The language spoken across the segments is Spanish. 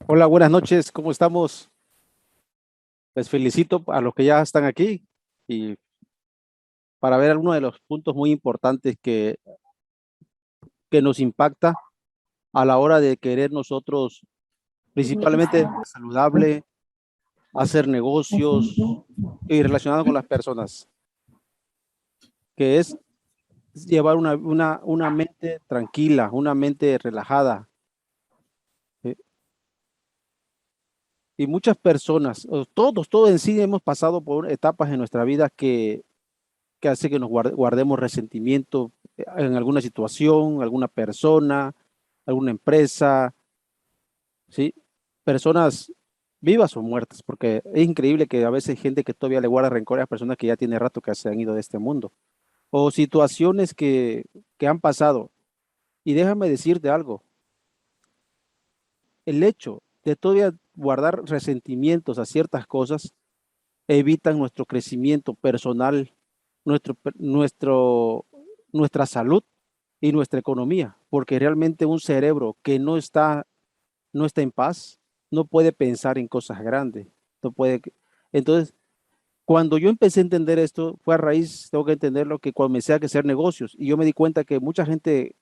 Hola, buenas noches, ¿cómo estamos? Les felicito a los que ya están aquí y para ver algunos de los puntos muy importantes que nos impacta a la hora de querer nosotros, principalmente saludable, hacer negocios y relacionado con las personas, que es llevar una mente tranquila, una mente relajada. ¿Sí? Y muchas personas, o todos en sí hemos pasado por etapas en nuestra vida que hace que nos guardemos resentimiento en alguna situación, alguna persona, alguna empresa, ¿sí? Personas vivas o muertas, porque es increíble que a veces hay gente que todavía le guarda rencor a personas que ya tiene rato que se han ido de este mundo, o situaciones que han pasado. Y déjame decirte algo, el hecho de todavía guardar resentimientos a ciertas cosas evitan nuestro crecimiento personal, nuestra salud y nuestra economía, porque realmente un cerebro que no está en paz no puede pensar en cosas grandes, no puede. Entonces, cuando yo empecé a entender esto, fue a raíz, tengo que entenderlo, que comencé a hacer negocios y yo me di cuenta que mucha gente,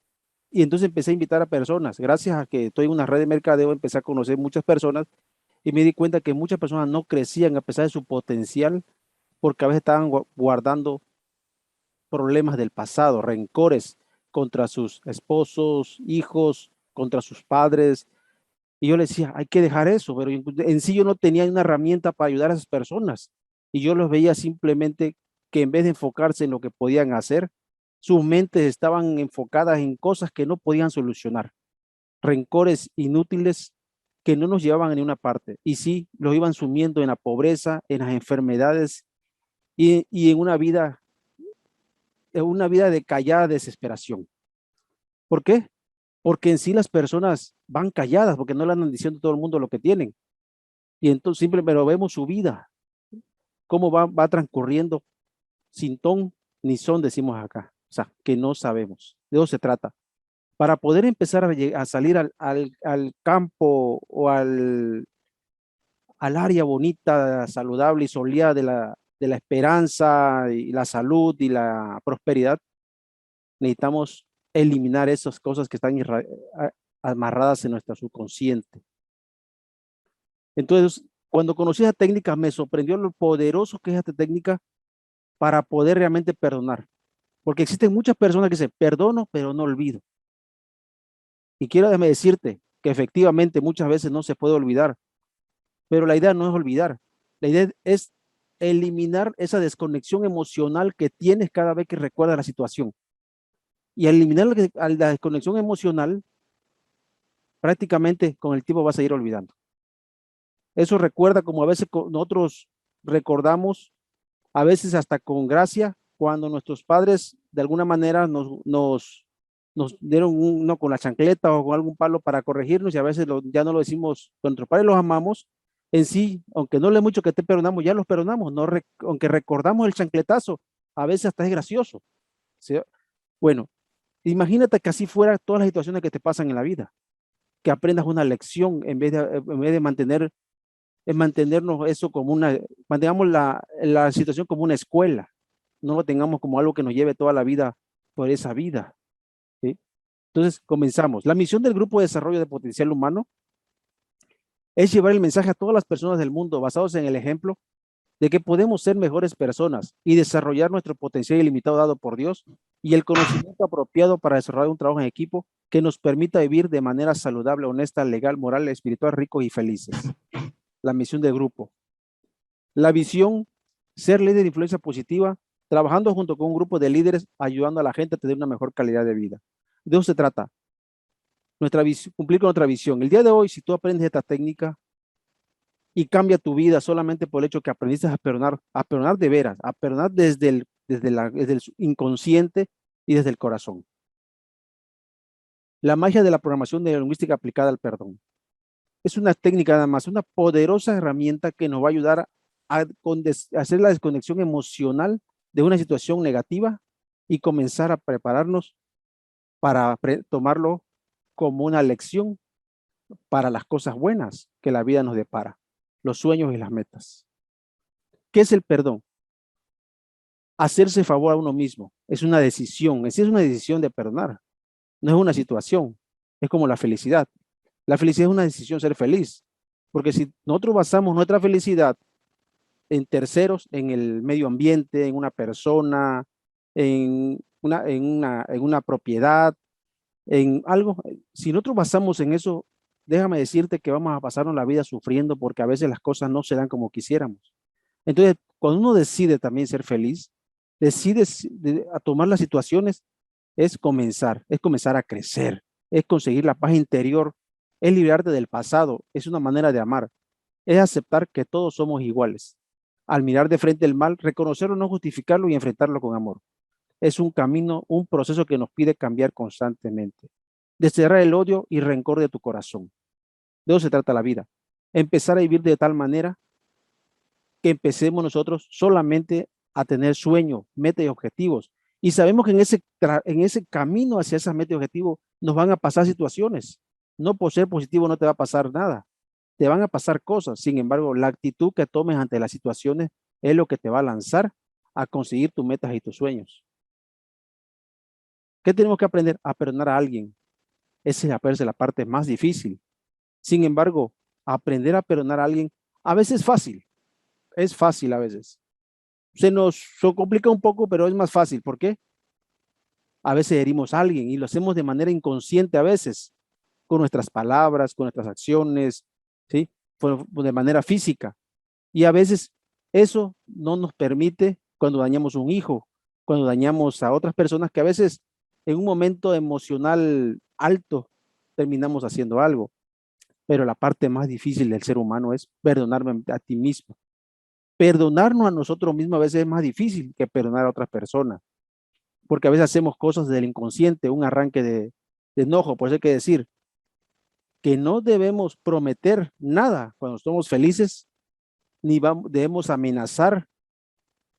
y entonces empecé a invitar a personas, gracias a que estoy en una red de mercadeo, empecé a conocer muchas personas y me di cuenta que muchas personas no crecían a pesar de su potencial porque a veces estaban guardando problemas del pasado, rencores contra sus esposos, hijos, contra sus padres. Y yo le decía, hay que dejar eso, pero en sí yo no tenía una herramienta para ayudar a esas personas. Y yo los veía simplemente que en vez de enfocarse en lo que podían hacer, sus mentes estaban enfocadas en cosas que no podían solucionar, rencores inútiles que no nos llevaban a ninguna parte. Y sí, los iban sumiendo en la pobreza, en las enfermedades y en una vida de callada desesperación. ¿Por qué? Porque en sí las personas van calladas, porque no le andan diciendo a todo el mundo lo que tienen. Y entonces simplemente vemos su vida, cómo va transcurriendo sin ton ni son, decimos acá. O sea, que no sabemos. De eso se trata. Para poder empezar a salir al campo o al área bonita, saludable y soleada de la esperanza y la salud y la prosperidad, necesitamos eliminar esas cosas que están amarradas en nuestro subconsciente. Entonces, cuando conocí esa técnica, me sorprendió lo poderoso que es esta técnica para poder realmente perdonar. Porque existen muchas personas que dicen, perdono, pero no olvido. Y quiero déjame decirte que efectivamente muchas veces no se puede olvidar, pero la idea no es olvidar. La idea es eliminar esa desconexión emocional que tienes cada vez que recuerdas la situación. Y al eliminar la desconexión emocional, prácticamente con el tiempo vas a ir olvidando. Eso recuerda como a veces nosotros recordamos, a veces hasta con gracia, cuando nuestros padres de alguna manera nos dieron uno con la chancleta o con algún palo para corregirnos y a veces ya no lo decimos, con nuestros padres los amamos, en sí, aunque no le mucho que te perdonamos, ya los perdonamos, no aunque recordamos el chancletazo, a veces hasta es gracioso. ¿Sí? Bueno, imagínate que así fuera todas las situaciones que te pasan en la vida, que aprendas una lección en vez de mantenernos eso como mantengamos la situación como una escuela, no lo tengamos como algo que nos lleve toda la vida por esa vida. ¿Sí? Entonces, comenzamos. La misión del Grupo de Desarrollo de Potencial Humano es llevar el mensaje a todas las personas del mundo basados en el ejemplo de que podemos ser mejores personas y desarrollar nuestro potencial ilimitado dado por Dios y el conocimiento apropiado para desarrollar un trabajo en equipo que nos permita vivir de manera saludable, honesta, legal, moral, espiritual, ricos y felices. La misión del grupo. La visión, ser líder de influencia positiva, trabajando junto con un grupo de líderes, ayudando a la gente a tener una mejor calidad de vida. De eso se trata, cumplir con nuestra visión. El día de hoy, si tú aprendes esta técnica y cambia tu vida solamente por el hecho que aprendiste a perdonar de veras, a perdonar desde el inconsciente y desde el corazón. La magia de la programación neurolingüística aplicada al perdón. Es una técnica nada más, una poderosa herramienta que nos va a ayudar a hacer la desconexión emocional de una situación negativa y comenzar a prepararnos para tomarlo como una lección para las cosas buenas que la vida nos depara, los sueños y las metas. ¿Qué es el perdón? Hacerse favor a uno mismo. Es una decisión, es una decisión de perdonar. No es una situación, es como la felicidad. La felicidad es una decisión ser feliz, porque si nosotros basamos nuestra felicidad en terceros, en el medio ambiente, en una persona, en una propiedad, en algo, si nosotros basamos en eso, déjame decirte que vamos a pasarnos la vida sufriendo porque a veces las cosas no se dan como quisiéramos. Entonces, cuando uno decide también ser feliz, decide a tomar las situaciones, es comenzar a crecer, es conseguir la paz interior, es liberarte del pasado, es una manera de amar, es aceptar que todos somos iguales. Al mirar de frente el mal, reconocerlo, no justificarlo y enfrentarlo con amor. Es un camino, un proceso que nos pide cambiar constantemente. Desterrar el odio y rencor de tu corazón. De eso se trata la vida. Empezar a vivir de tal manera que empecemos nosotros solamente a tener sueños, metas y objetivos. Y sabemos que en ese camino hacia esas metas y objetivos nos van a pasar situaciones. No por ser positivo no te va a pasar nada. Te van a pasar cosas. Sin embargo, la actitud que tomes ante las situaciones es lo que te va a lanzar a conseguir tus metas y tus sueños. ¿Qué tenemos que aprender? A perdonar a alguien. Esa es la parte más difícil. Sin embargo, aprender a perdonar a alguien a veces es fácil a veces. Se complica un poco, pero es más fácil. ¿Por qué? A veces herimos a alguien y lo hacemos de manera inconsciente a veces, con nuestras palabras, con nuestras acciones, ¿sí? De manera física. Y a veces eso no nos permite cuando dañamos un hijo, cuando dañamos a otras personas que a veces en un momento emocional alto terminamos haciendo algo. Pero la parte más difícil del ser humano es perdonarme a ti mismo. Perdonarnos a nosotros mismos a veces es más difícil que perdonar a otras personas, porque a veces hacemos cosas del inconsciente, un arranque de enojo. Por eso hay que decir que no debemos prometer nada cuando estamos felices, ni debemos amenazar,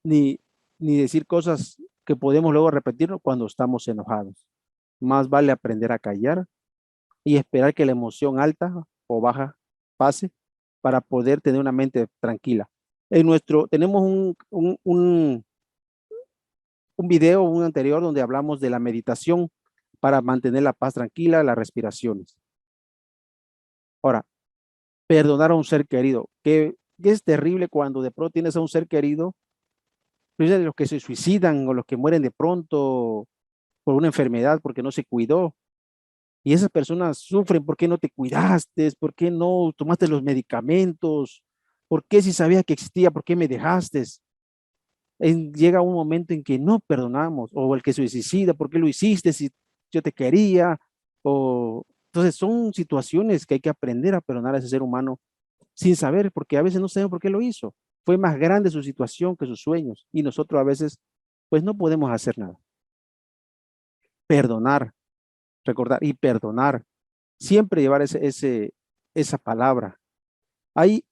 ni, ni decir cosas que podemos luego repetirnos cuando estamos enojados. Más vale aprender a callar y esperar que la emoción alta o baja pase para poder tener una mente tranquila. Tenemos un video, un anterior, donde hablamos de la meditación para mantener la paz tranquila, las respiraciones. Ahora, perdonar a un ser querido, que es terrible cuando de pronto tienes a un ser querido, los que se suicidan o los que mueren de pronto por una enfermedad porque no se cuidó. Y esas personas sufren, ¿por qué no te cuidaste? ¿Por qué no tomaste los medicamentos? ¿Por qué si sabías que existía, por qué me dejaste? Llega un momento en que no perdonamos, o el que se suicida, ¿por qué lo hiciste si yo te quería? Entonces son situaciones que hay que aprender a perdonar a ese ser humano sin saber, porque a veces no sabemos por qué lo hizo. Fue más grande su situación que sus sueños y nosotros a veces pues no podemos hacer nada. Perdonar, recordar y perdonar. Siempre llevar esa palabra. Hay,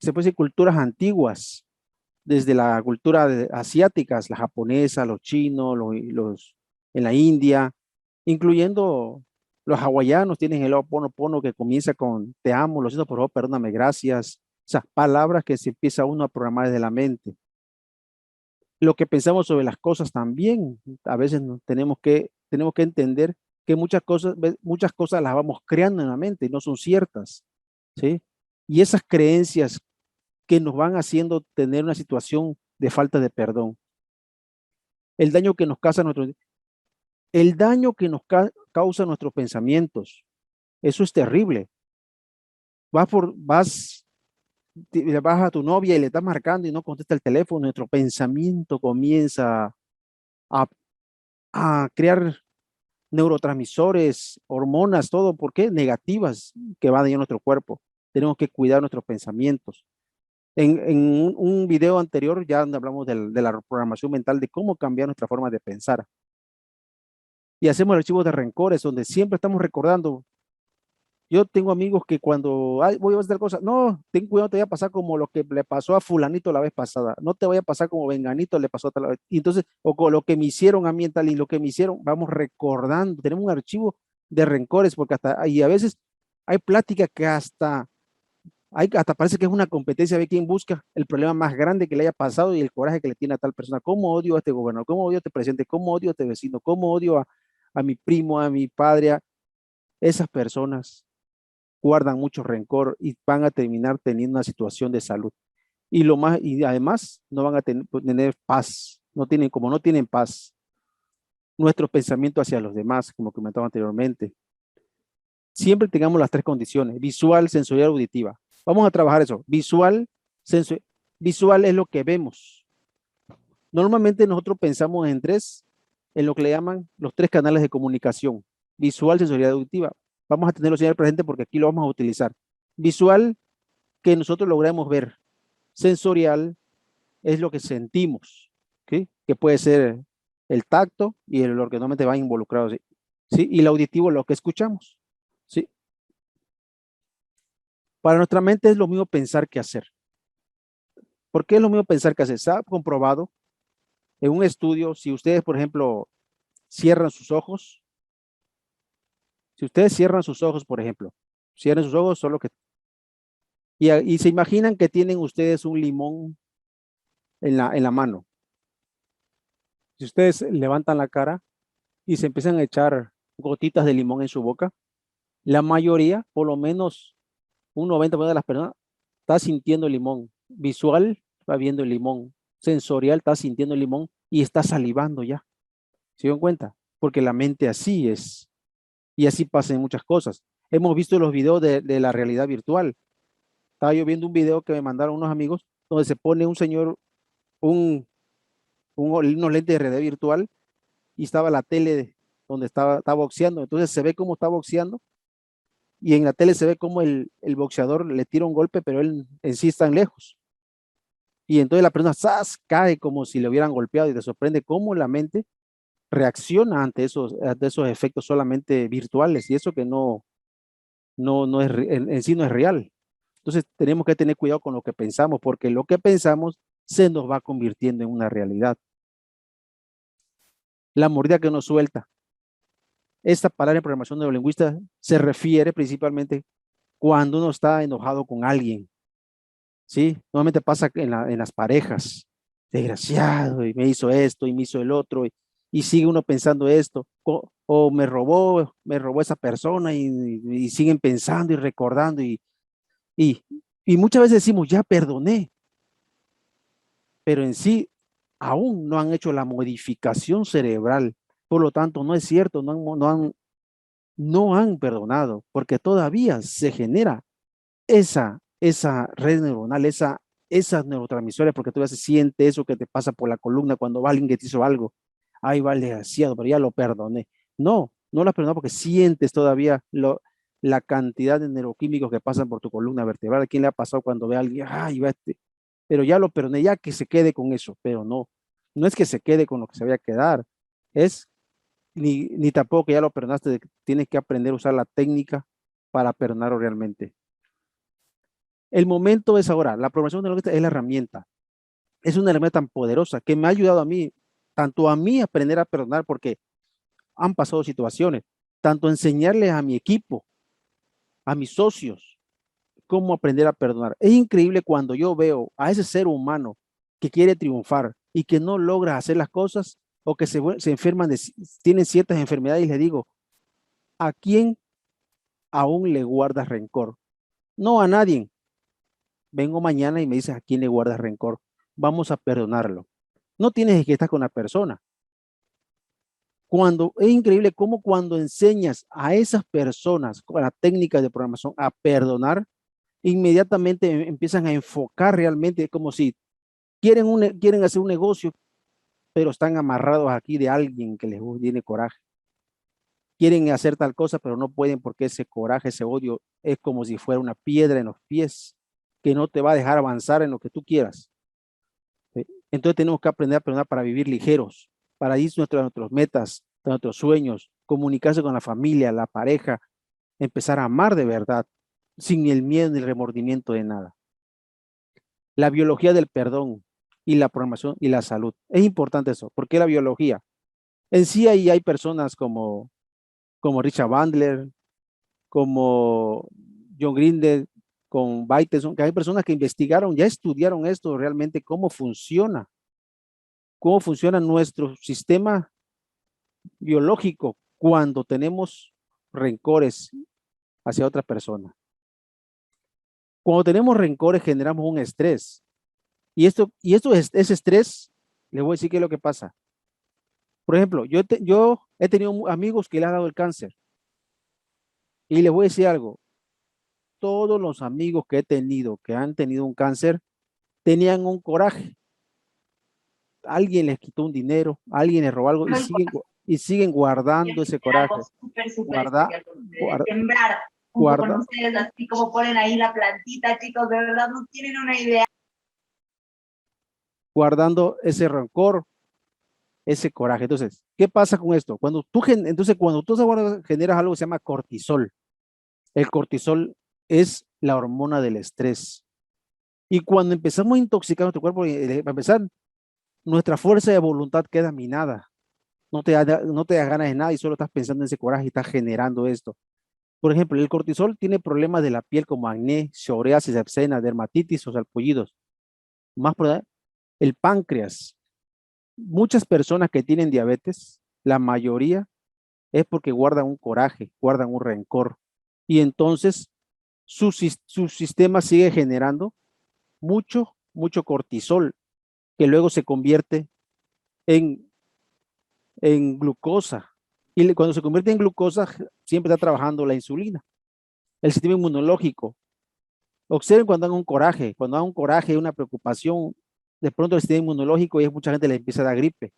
se puede decir, culturas antiguas, desde la cultura asiáticas, la japonesa, los chinos, en la India, incluyendo los hawaianos, tienen el Ho'oponopono que comienza con te amo, lo siento, por favor, perdóname, gracias. O sea, palabras que se empieza uno a programar desde la mente. Lo que pensamos sobre las cosas también, a veces tenemos que entender que muchas cosas las vamos creando en la mente y no son ciertas, ¿sí? Y esas creencias que nos van haciendo tener una situación de falta de perdón. El daño que nos causa el daño que nos causa nuestros pensamientos, eso es terrible. Vas a tu novia y le estás marcando y no contesta el teléfono, nuestro pensamiento comienza a, a crear neurotransmisores, hormonas, todo, ¿por qué? Negativas que van a dañar nuestro cuerpo. Tenemos que cuidar nuestros pensamientos. En un video anterior ya donde hablamos de la programación mental, de cómo cambiar nuestra forma de pensar. Y hacemos archivos de rencores donde siempre estamos recordando. Yo tengo amigos que cuando voy a hacer cosas, no, ten cuidado, no te vaya a pasar como lo que le pasó a fulanito la vez pasada, no te vaya a pasar como venganito le pasó a tal vez. Y entonces, o con lo que me hicieron a mí en tal y lo que me hicieron, vamos recordando, tenemos un archivo de rencores, porque y a veces hay plática que hasta parece que es una competencia de quién busca el problema más grande que le haya pasado y el coraje que le tiene a tal persona. ¿Cómo odio a este gobernador? ¿Cómo odio a este presidente? ¿Cómo odio a este vecino? ¿Cómo odio a mi primo, a mi padre? Esas personas guardan mucho rencor y van a terminar teniendo una situación de salud. Y además no van a tener paz, como no tienen paz, nuestro pensamiento hacia los demás, como comentaba anteriormente. Siempre tengamos las tres condiciones: visual, sensorial, auditiva. Vamos a trabajar eso. Visual es lo que vemos. Normalmente nosotros pensamos en lo que le llaman los tres canales de comunicación: visual, sensorial y auditiva. Vamos a tenerlo siempre presente porque aquí lo vamos a utilizar. Visual, que nosotros logremos ver. Sensorial es lo que sentimos, ¿sí? Que puede ser el tacto y el olor, que normalmente van involucrados, ¿sí? Y el auditivo, lo que escuchamos, ¿sí? Para nuestra mente es lo mismo pensar que hacer. ¿Por qué es lo mismo pensar que hacer? Se ha comprobado en un estudio, si ustedes, por ejemplo, cierran sus ojos, si ustedes cierran sus ojos, por ejemplo, cierran sus ojos, solo que, y se imaginan que tienen ustedes un limón en la mano. Si ustedes levantan la cara y se empiezan a echar gotitas de limón en su boca, la mayoría, por lo menos un 90% de las personas, está sintiendo el limón. Visual, está viendo el limón. Sensorial, está sintiendo el limón y está salivando ya. ¿Se dan cuenta? Porque la mente así es. Y así pasa en muchas cosas. Hemos visto los videos de la realidad virtual. Estaba yo viendo un video que me mandaron unos amigos donde se pone un señor, un, unos lentes de realidad virtual y estaba la tele donde estaba boxeando. Entonces se ve cómo está boxeando y en la tele se ve cómo el boxeador le tira un golpe, pero él en sí está lejos. Y entonces la persona ¡zas! Cae como si le hubieran golpeado y te sorprende cómo la mente reacciona ante esos efectos solamente virtuales y eso que no es, en sí no es real. Entonces tenemos que tener cuidado con lo que pensamos porque lo que pensamos se nos va convirtiendo en una realidad. La mordida que nos suelta. Esta palabra en programación neurolingüística se refiere principalmente cuando uno está enojado con alguien, ¿sí? Normalmente pasa en las parejas, desgraciado, y me hizo esto, y me hizo el otro, y sigue uno pensando esto, o me robó esa persona, y siguen pensando y recordando, y, y muchas veces decimos, ya perdoné, pero en sí aún no han hecho la modificación cerebral, por lo tanto no es cierto, no han perdonado, porque todavía se genera esa red neuronal, esas neurotransmisores, porque tú ya se siente eso que te pasa por la columna cuando va alguien que te hizo algo. Ay, va el desgraciado, pero ya lo perdoné. No lo has perdonado porque sientes todavía la cantidad de neuroquímicos que pasan por tu columna vertebral. ¿A quién le ha pasado cuando ve a alguien? Ay, va pero ya lo perdoné, ya que se quede con eso, pero no es que se quede con lo que se vaya a quedar, es ni tampoco que ya lo perdonaste, tienes que aprender a usar la técnica para perdonarlo realmente. El momento es ahora. La programación neurolingüística es la herramienta. Es una herramienta tan poderosa que me ha ayudado a mí, tanto a mí a aprender a perdonar, porque han pasado situaciones, tanto enseñarles a mi equipo, a mis socios, cómo aprender a perdonar. Es increíble cuando yo veo a ese ser humano que quiere triunfar y que no logra hacer las cosas o que se enferman, tienen ciertas enfermedades y le digo, ¿a quién aún le guardas rencor? No a nadie. Vengo mañana y me dices a quién le guardas rencor. Vamos a perdonarlo. No tienes que estar con la persona. Es increíble cómo cuando enseñas a esas personas con la técnica de programación a perdonar, inmediatamente empiezan a enfocar realmente como si quieren hacer un negocio, pero están amarrados aquí de alguien que les tiene coraje. Quieren hacer tal cosa, pero no pueden porque ese coraje, ese odio es como si fuera una piedra en los pies que no te va a dejar avanzar en lo que tú quieras. ¿Sí? Entonces tenemos que aprender a perdonar para vivir ligeros, para ir a nuestras metas, a nuestros sueños, comunicarse con la familia, la pareja, empezar a amar de verdad, sin el miedo ni el remordimiento de nada. La biología del perdón y la programación y la salud. Es importante eso. ¿Por qué la biología? En sí ahí hay personas como como Richard Bandler, como John Grinder, con Bateson, que hay personas que investigaron, ya estudiaron esto realmente, cómo funciona nuestro sistema biológico cuando tenemos rencores hacia otra persona. Cuando tenemos rencores generamos un estrés. Y esto es ese estrés, les voy a decir qué es lo que pasa. Por ejemplo, yo he tenido amigos que le han dado el cáncer. Y les voy a decir algo. Todos los amigos que he tenido que han tenido un cáncer tenían un coraje. Alguien les quitó un dinero, alguien les robó algo y siguen guardando ese coraje. Súper Guarda, especial con ustedes. guarda, Sembrar junto guarda, con ustedes, así como ponen ahí la plantita, chicos, de verdad no tienen una idea. guardando ese rencor, ese coraje. Entonces, ¿qué pasa con esto? Cuando tú generas algo que se llama cortisol. El cortisol es la hormona del estrés. Y cuando empezamos a intoxicar nuestro cuerpo, para empezar, nuestra fuerza de voluntad queda minada. No te da ganas de nada y solo estás pensando en ese coraje y estás generando esto. Por ejemplo, el cortisol tiene problemas de la piel como acné, psoriasis, eczema, dermatitis o sarpullidos. Más por el páncreas. Muchas personas que tienen diabetes, la mayoría es porque guardan un coraje, guardan un rencor. Y entonces su sistema sigue generando mucho cortisol, que luego se convierte en, en glucosa. Y cuando se convierte en glucosa, siempre está trabajando la insulina. El sistema inmunológico. Observen cuando hay un coraje, una preocupación, de pronto el sistema inmunológico y mucha gente le empieza a dar gripe.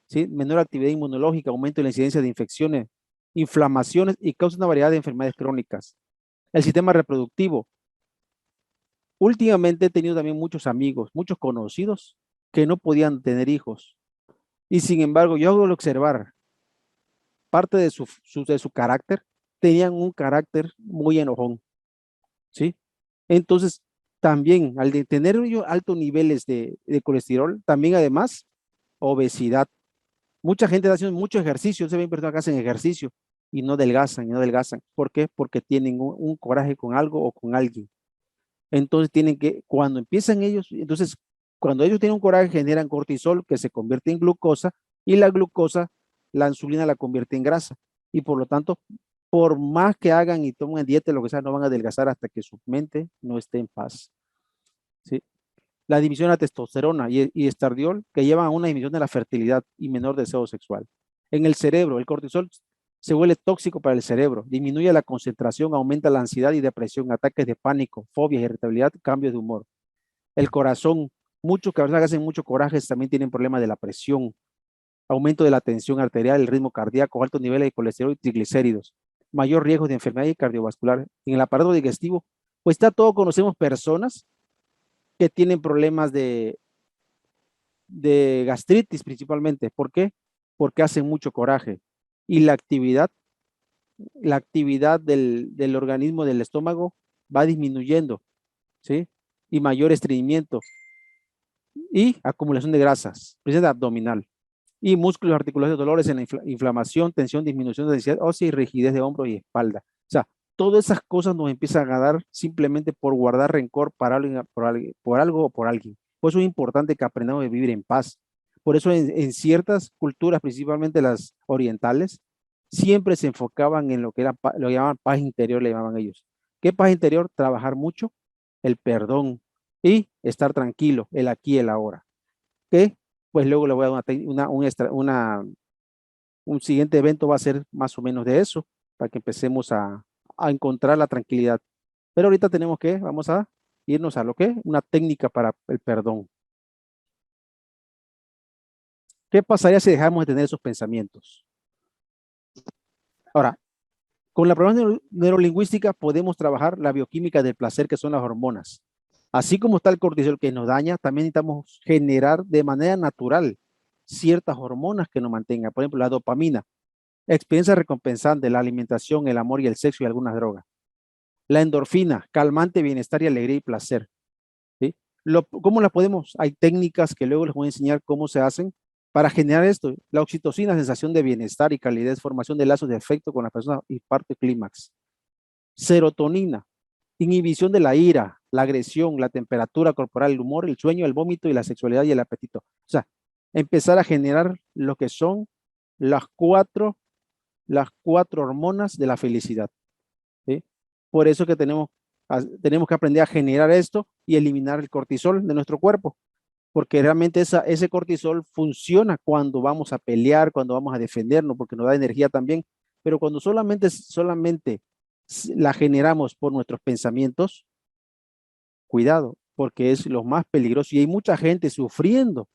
¿Sí? Menor actividad inmunológica, aumento de la incidencia de infecciones, inflamaciones y causa una variedad de enfermedades crónicas. El sistema reproductivo. Últimamente he tenido también muchos amigos, muchos conocidos que no podían tener hijos. Y sin embargo, yo hago observar parte de su carácter, tenían un carácter muy enojón. ¿Sí? Entonces, también al de tener altos niveles de colesterol, también además, obesidad. Mucha gente está haciendo mucho ejercicio, se ven personas que hacen ejercicio y no adelgazan, y no adelgazan. ¿Por qué? Porque tienen un coraje con algo o con alguien. Entonces cuando empiezan ellos, entonces cuando ellos tienen un coraje generan cortisol que se convierte en glucosa y la glucosa, la insulina la convierte en grasa y por lo tanto, por más que hagan y tomen dieta, lo que sea, no van a adelgazar hasta que su mente no esté en paz. ¿Sí? La dimisión de la testosterona y estradiol que llevan a una disminución de la fertilidad y menor deseo sexual. En el cerebro, el cortisol se vuelve tóxico para el cerebro, disminuye la concentración, aumenta la ansiedad y depresión, ataques de pánico, fobias, irritabilidad, cambios de humor. El corazón, muchos que hacen mucho coraje también tienen problemas de la presión, aumento de la tensión arterial, el ritmo cardíaco, altos niveles de colesterol y triglicéridos, mayor riesgo de enfermedad cardiovascular. En el aparato digestivo, pues conocemos personas que tienen problemas de gastritis principalmente. ¿Por qué? Porque hacen mucho coraje. Y la actividad del organismo del estómago va disminuyendo, ¿sí? Y mayor estreñimiento y acumulación de grasas, presencia abdominal y músculos articulares, dolores en la inflamación, tensión, disminución de densidad ósea y rigidez de hombros y espalda. O sea, todas esas cosas nos empiezan a dar simplemente por guardar rencor para alguien, por algo o por alguien. Por eso es importante que aprendamos a vivir en paz. Por eso en ciertas culturas, principalmente las orientales, siempre se enfocaban en lo que era lo llamaban paz interior, le llamaban ellos. ¿Qué paz interior? Trabajar mucho, el perdón y estar tranquilo, el aquí y el ahora. ¿Qué? Pues luego le voy a dar un siguiente evento va a ser más o menos de eso, para que empecemos a encontrar la tranquilidad. Pero ahorita vamos a irnos a lo que, una técnica para el perdón. ¿Qué pasaría si dejamos de tener esos pensamientos? Ahora, con la programación neurolingüística podemos trabajar la bioquímica del placer, que son las hormonas. Así como está el cortisol que nos daña, también necesitamos generar de manera natural ciertas hormonas que nos mantengan. Por ejemplo, la dopamina, experiencia recompensante, la alimentación, el amor y el sexo y algunas drogas. La endorfina, calmante, bienestar y alegría y placer. ¿Sí? ¿Cómo la podemos? Hay técnicas que luego les voy a enseñar cómo se hacen para generar esto, la oxitocina, sensación de bienestar y calidez, formación de lazos de afecto con la persona y parte clímax. Serotonina, inhibición de la ira, la agresión, la temperatura corporal, el humor, el sueño, el vómito y la sexualidad y el apetito. O sea, empezar a generar lo que son las cuatro hormonas de la felicidad. ¿Sí? Por eso que tenemos que aprender a generar esto y eliminar el cortisol de nuestro cuerpo, porque realmente ese cortisol funciona cuando vamos a pelear, cuando vamos a defendernos, porque nos da energía también, pero cuando solamente la generamos por nuestros pensamientos, cuidado, porque es lo más peligroso y hay mucha gente sufriendo,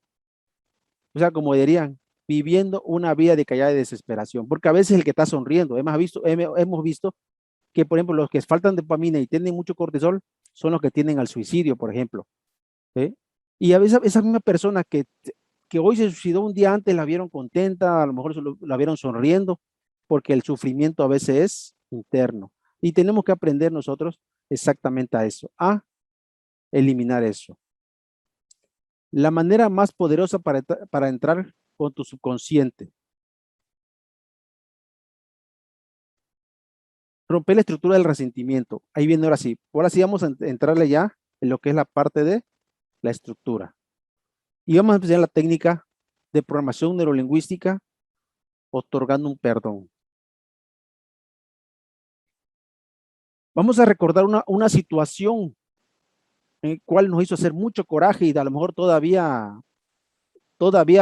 o sea, como dirían, viviendo una vida de callada de desesperación, porque a veces el que está sonriendo, hemos visto que, por ejemplo, los que faltan de dopamina y tienen mucho cortisol son los que tienden al suicidio, por ejemplo. ¿Sí? Y a veces esa misma persona que hoy se suicidó un día antes la vieron contenta, a lo mejor la vieron sonriendo, porque el sufrimiento a veces es interno. Y tenemos que aprender nosotros exactamente a eso, a eliminar eso. La manera más poderosa para entrar con tu subconsciente. Romper la estructura del resentimiento. Ahí viene ahora sí. Ahora sí vamos a entrarle ya en lo que es la parte de la estructura. Y vamos a empezar la técnica de programación neurolingüística otorgando un perdón. Vamos a recordar una situación en la cual nos hizo hacer mucho coraje y a lo mejor todavía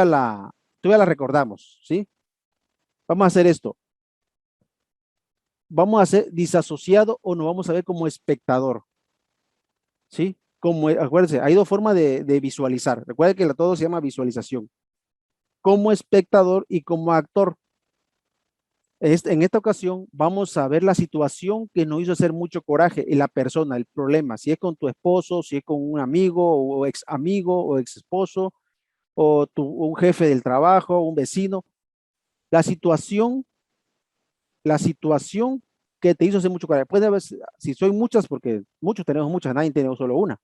la recordamos, ¿sí? Vamos a hacer esto. Vamos a ser disasociado o nos vamos a ver como espectador, ¿sí? Acuérdense, hay dos formas de visualizar. Recuerden que todo se llama visualización. Como espectador y como actor. En esta ocasión vamos a ver la situación que nos hizo hacer mucho coraje y la persona, el problema, si es con tu esposo, si es con un amigo o ex amigo o ex esposo o un jefe del trabajo, un vecino, la situación, la situación que te hizo hacer mucho coraje. Puede haber, si soy muchas, porque muchos tenemos muchas, nadie tenemos solo una.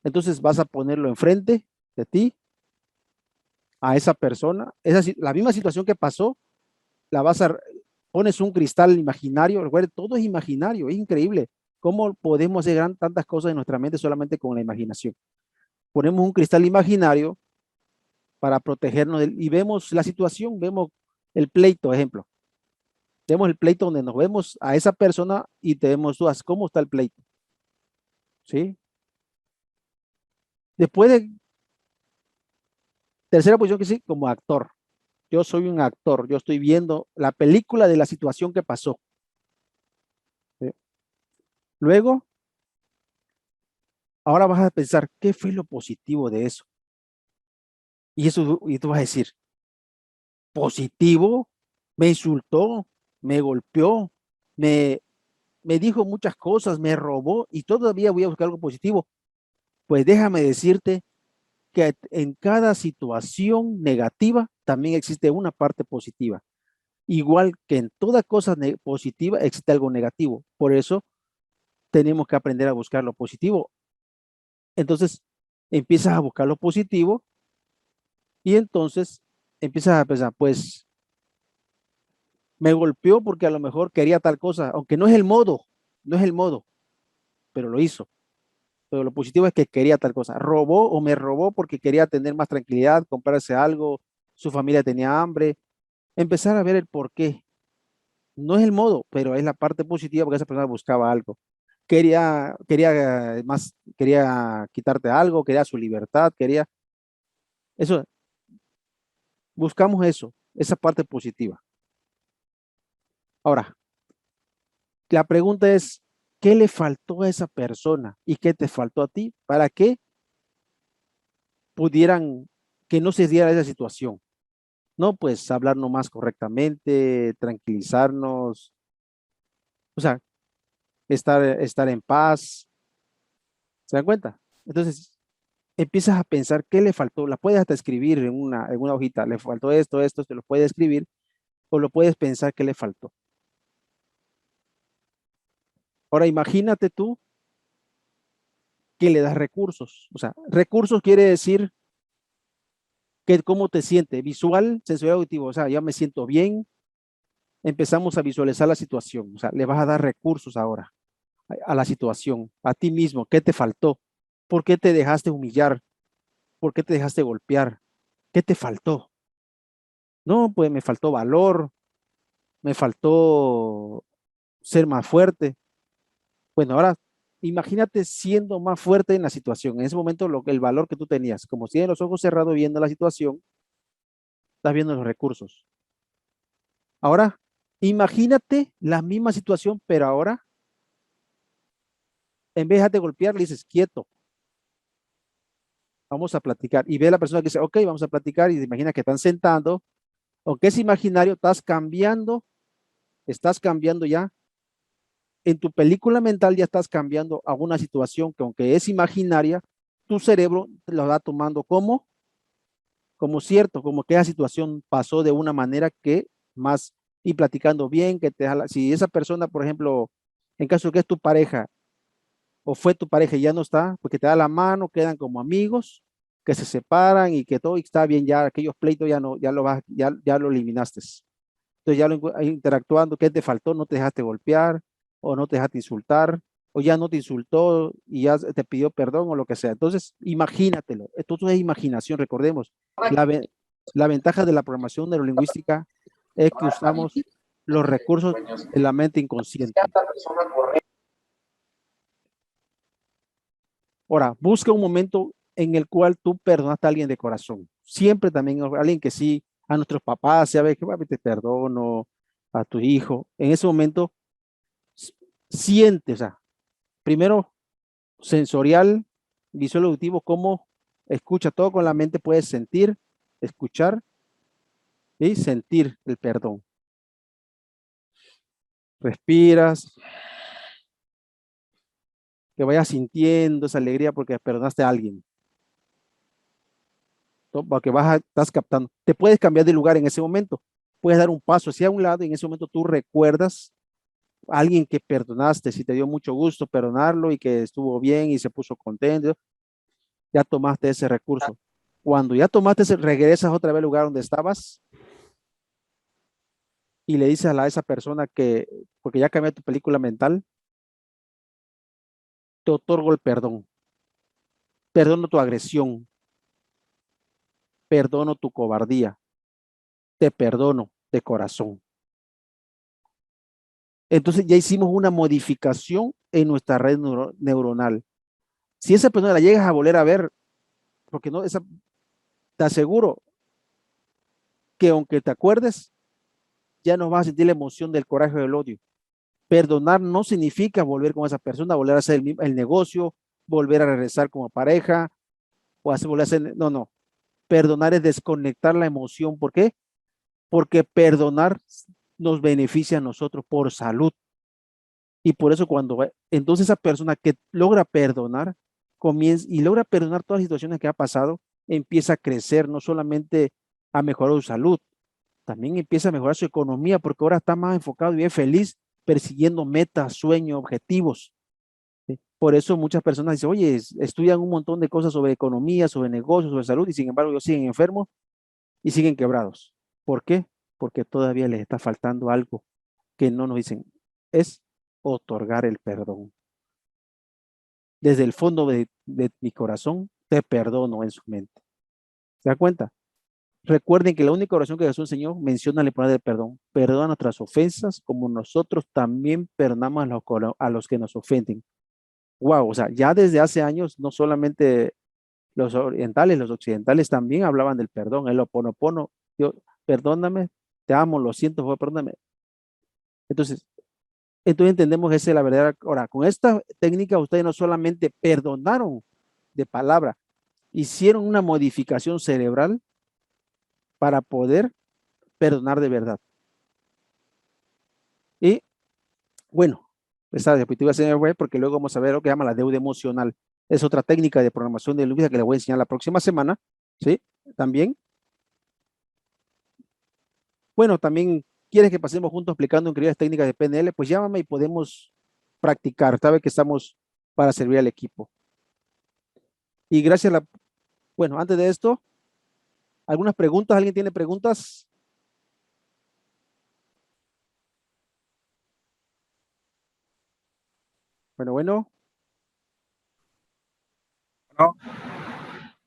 Entonces vas a ponerlo enfrente de ti, a esa persona, la misma situación que pasó, la vas a, pones un cristal imaginario, recuerda, todo es imaginario, es increíble cómo podemos hacer tantas cosas en nuestra mente solamente con la imaginación. Ponemos un cristal imaginario para protegernos y vemos la situación, vemos el pleito, ejemplo. Vemos el pleito donde nos vemos a esa persona y tenemos dudas, ¿cómo está el pleito? ¿Sí? Después de tercera posición que sí, como actor. Yo soy un actor, yo estoy viendo la película de la situación que pasó. ¿Sí? Luego, ahora vas a pensar, ¿qué fue lo positivo de eso? Y tú vas a decir, positivo, me insultó, me golpeó, me, me dijo muchas cosas, me robó y todavía voy a buscar algo positivo. Pues déjame decirte que en cada situación negativa también existe una parte positiva. Igual que en toda cosa positiva existe algo negativo. Por eso tenemos que aprender a buscar lo positivo. Entonces, empiezas a buscar lo positivo y entonces empiezas a pensar, pues me golpeó porque a lo mejor quería tal cosa, aunque no es el modo, no es el modo, pero lo hizo. Pero lo positivo es que quería tal cosa. Robó o me robó porque quería tener más tranquilidad, comprarse algo, su familia tenía hambre. Empezar a ver el por qué. No es el modo, pero es la parte positiva porque esa persona buscaba algo. Quería quitarte algo, quería su libertad, eso, buscamos eso, esa parte positiva. Ahora, la pregunta es, ¿qué le faltó a esa persona y qué te faltó a ti para que pudieran, que no se diera esa situación? No, pues hablarnos más correctamente, tranquilizarnos, o sea, estar en paz, ¿se dan cuenta? Entonces, empiezas a pensar qué le faltó, la puedes hasta escribir en una hojita, le faltó esto, te lo puedes escribir o lo puedes pensar qué le faltó. Ahora imagínate tú que le das recursos, o sea, recursos quiere decir ¿Cómo te sientes? Visual, sensorial, auditivo. O sea, ya me siento bien. Empezamos a visualizar la situación. O sea, le vas a dar recursos ahora a la situación, a ti mismo. ¿Qué te faltó? ¿Por qué te dejaste humillar? ¿Por qué te dejaste golpear? ¿Qué te faltó? No, pues me faltó valor, me faltó ser más fuerte. Bueno, ahora imagínate siendo más fuerte en la situación. En ese momento, el valor que tú tenías, como si tienes los ojos cerrados viendo la situación, estás viendo los recursos. Ahora, imagínate la misma situación, pero ahora, en vez de golpear, le dices, quieto, vamos a platicar. Y ve a la persona que dice, ok, vamos a platicar, y te imaginas que están sentando, aunque es imaginario, estás cambiando ya. En tu película mental ya estás cambiando a una situación que aunque es imaginaria, tu cerebro lo va tomando como cierto, como que esa situación pasó de una manera que más, y platicando bien, que te jala, si esa persona, por ejemplo, en caso de que es tu pareja o fue tu pareja y ya no está, porque te da la mano, quedan como amigos, que se separan y que todo está bien, ya aquellos pleitos ya no, ya lo eliminaste. Entonces ya interactuando, ¿qué te faltó? No te dejaste golpear o no te dejaste insultar o ya no te insultó y ya te pidió perdón o lo que sea. Entonces, imagínatelo. Esto es imaginación, recordemos. La, la ventaja de la programación neurolingüística es que usamos los recursos de la mente inconsciente. Ahora, busca un momento en el cual tú perdonaste a alguien de corazón. Siempre también alguien que sí, a nuestros papás, sabes que te perdono, a tu hijo. En ese momento, siente, o sea, primero sensorial, visual, auditivo, cómo escucha todo con la mente, puedes sentir, escuchar y sentir el perdón. Respiras, que vayas sintiendo esa alegría porque perdonaste a alguien. Porque estás captando. Te puedes cambiar de lugar en ese momento. Puedes dar un paso hacia un lado y en ese momento tú recuerdas a alguien que perdonaste, si te dio mucho gusto perdonarlo y que estuvo bien y se puso contento, ya tomaste ese recurso. Cuando ya tomaste ese, regresas otra vez al lugar donde estabas y le dices a esa persona que, porque ya cambió tu película mental, te otorgo el perdón. Perdono tu agresión, perdono tu cobardía, te perdono de corazón. Entonces ya hicimos una modificación en nuestra red neuronal. Si esa persona la llegas a volver a ver, porque no, te aseguro que aunque te acuerdes, ya no vas a sentir la emoción del coraje o del odio. Perdonar no significa volver con esa persona, volver a hacer el negocio, volver a regresar como pareja o volver a hacer, no, no. Perdonar es desconectar la emoción. ¿Por qué? Porque perdonar nos beneficia a nosotros por salud. Y por eso entonces esa persona que logra perdonar, comienza y logra perdonar todas las situaciones que ha pasado, empieza a crecer, no solamente a mejorar su salud, también empieza a mejorar su economía, porque ahora está más enfocado y bien feliz persiguiendo metas, sueños, objetivos. ¿Sí? Por eso muchas personas dicen, oye, estudian un montón de cosas sobre economía, sobre negocios, sobre salud, y sin embargo ellos siguen enfermos y siguen quebrados. ¿Por qué? Porque todavía les está faltando algo que no nos dicen, es otorgar el perdón. Desde el fondo de mi corazón, te perdono en su mente. ¿Se da cuenta? Recuerden que la única oración que Jesús enseñó menciona el poder del perdón. Perdona nuestras ofensas como nosotros también perdonamos a los que nos ofenden. Wow, o sea, ya desde hace años, no solamente los orientales, los occidentales también hablaban del perdón, el oponopono. Yo, perdóname, te amo, lo siento, perdóname. Entonces, entendemos que esa es la verdadera. Ahora, con esta técnica, ustedes no solamente perdonaron de palabra, hicieron una modificación cerebral para poder perdonar de verdad. Y bueno, esta diapositiva se me fue porque luego vamos a ver lo que llama la deuda emocional. Es otra técnica de programación de lingüística que les voy a enseñar la próxima semana, ¿sí? También. Bueno, también quieres que pasemos juntos explicando increíbles técnicas de PNL, pues llámame y podemos practicar. Sabe que estamos para servir al equipo. Y gracias a bueno, antes de esto, ¿Algunas preguntas? ¿Alguien tiene preguntas? Bueno.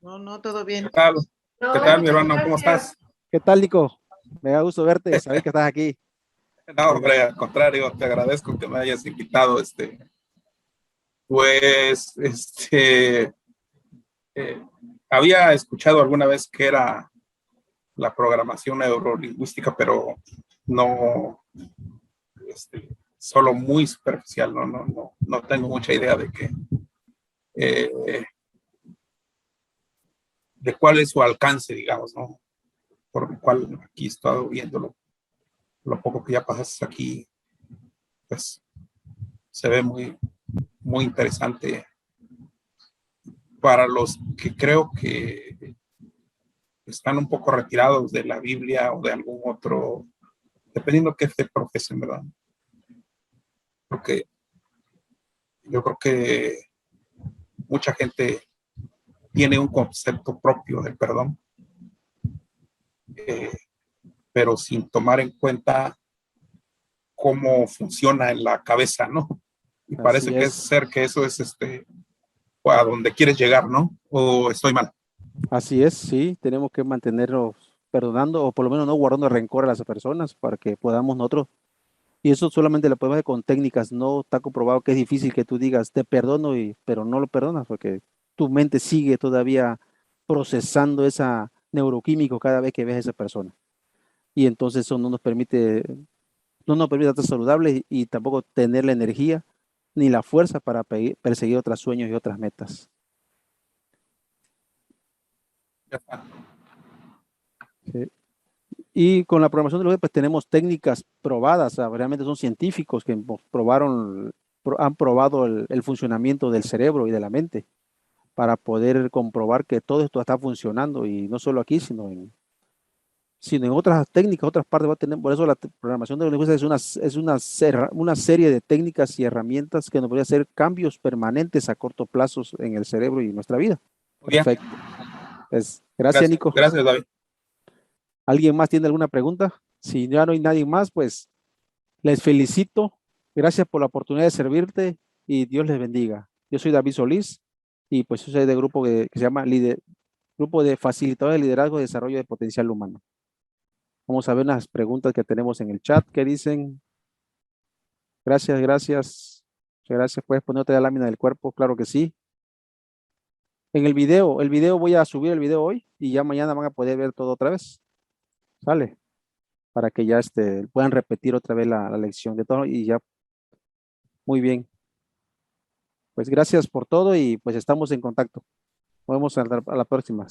No, No, todo bien. ¿qué tal? ¿Qué tal, mi muchas hermano? ¿Cómo gracias. estás? ¿Qué tal, Nico? Me da gusto verte, saber que estás aquí. No, hombre, al contrario, te agradezco que me hayas invitado. Pues, había escuchado alguna vez que era la programación neurolingüística, pero no, solo muy superficial, no tengo mucha idea eh, de cuál es su alcance, digamos, ¿no? Por lo cual aquí he estado viéndolo, lo poco que ya pasaste aquí, pues se ve muy interesante para los que creo que están un poco retirados de la Biblia o de algún otro, dependiendo qué fe profesen, ¿verdad? Porque yo creo que mucha gente tiene un concepto propio del perdón, eh, pero sin tomar en cuenta cómo funciona en la cabeza, ¿no? Y parece Así que es es. ser que eso es a donde quieres llegar, ¿no? ¿O estoy mal? Así es, sí, tenemos que mantenernos perdonando o por lo menos no guardando rencor a las personas para que podamos nosotros, y eso solamente lo podemos hacer con técnicas, no está comprobado que es difícil que tú digas te perdono pero no lo perdonas porque tu mente sigue todavía procesando esa neuroquímico cada vez que ves a esa persona y entonces eso no nos permite estar saludables y tampoco tener la energía ni la fuerza para perseguir otros sueños y otras metas. Ya está. Sí. Y con la programación de web, pues tenemos técnicas probadas, o sea, realmente son científicos que han probado el funcionamiento del cerebro y de la mente para poder comprobar que todo esto está funcionando y no solo aquí, sino en otras técnicas, otras partes va a tener. Por eso la programación de lenguajes es una serie de técnicas y herramientas que nos podría hacer cambios permanentes a corto plazo en el cerebro y nuestra vida. Muy bien. Perfecto. Pues, gracias, Gracias, Nico. gracias, David. ¿Alguien más tiene alguna pregunta? Si ya no hay nadie más, pues les felicito. Gracias por la oportunidad de servirte y Dios les bendiga. Yo soy David Solís y pues yo soy del grupo que se llama Grupo de Facilitadores de Liderazgo y Desarrollo de Potencial Humano. Vamos a ver unas preguntas que tenemos en el chat que dicen, gracias. Muchas gracias. ¿Puedes poner otra lámina del cuerpo? Claro que sí. En el video voy a subir el video hoy y ya mañana van a poder ver todo otra vez. ¿Sale? Para que ya puedan repetir otra vez la lección de todo y ya. Muy bien. Pues gracias por todo y pues estamos en contacto. Nos vemos a la próxima.